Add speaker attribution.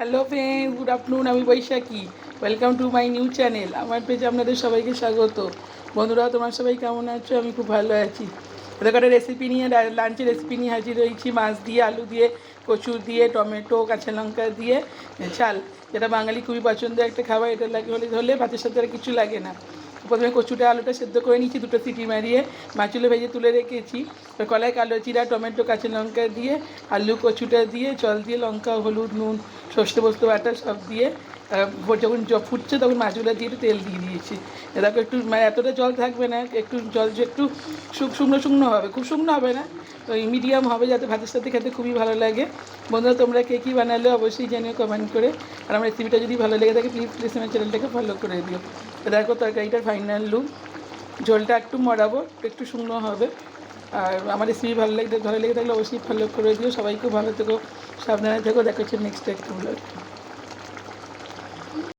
Speaker 1: Hello friend, good afternoon. আমি Baishakhi. Welcome to my new channel. আমার পেজে আপনাদের সবাইকে স্বাগত। বন্ধুরা, তোমার সবাই কেমন আছো? আমি খুব ভালো আছি। এরকম একটা রেসিপি নিয়ে, লাঞ্চের রেসিপি নিয়ে হাজির হয়েছি। মাছ দিয়ে, আলু দিয়ে, কচু দিয়ে, টমেটো, কাঁচা লঙ্কা দিয়ে ঝাল, যেটা বাঙালি খুবই পছন্দের একটা খাবার। এটা লাগে হলে ভাতের সাথে আর কিছু লাগে না। প্রথমে কচুটা, আলুটা সেদ্ধ করে নিয়েছি, দুটো সিটি মারিয়ে মাছগুলো ভেজে তুলে রেখেছি। কলায় কালো জিরা, টমেটো, কাঁচা লঙ্কা দিয়ে, আলু কচুটা দিয়ে, জল দিয়ে, লঙ্কা, হলুদ, নুন, সর্ষে পোস্ত বাটা সব দিয়ে যখন ফুটছে তখন মাছগুলো দিয়ে একটু তেল দিয়ে দিয়েছি। দেখো একটু, মানে এতটা জল থাকবে না, একটু জল যে একটু শুকনো শুকনো হবে, খুব শুকনো হবে না, ওই মিডিয়াম হবে, যাতে ভাতের সাথে খেতে খুবই ভালো লাগে। বন্ধুরা, তোমরা কে কী বানালে অবশ্যই জানিও কমেন্ট করে। আর আমার রেসিপিটা যদি ভালো লেগে থাকে প্লিজ প্লিজ আমার চ্যানেলটাকে ফলো করে দিও। দেখো তরকারিটার ফাইনাল লুক। ঝোলটা একটু মরাবো, একটু শুকনো হবে। আর আমার রেসিপি ভালো লেগে থাকলে অবশ্যই ফলো করে দিও। সবাই খুব ভালো থেকো, সাবধানে থেকো। দেখা হচ্ছে নেক্সট একটা ব্লগ।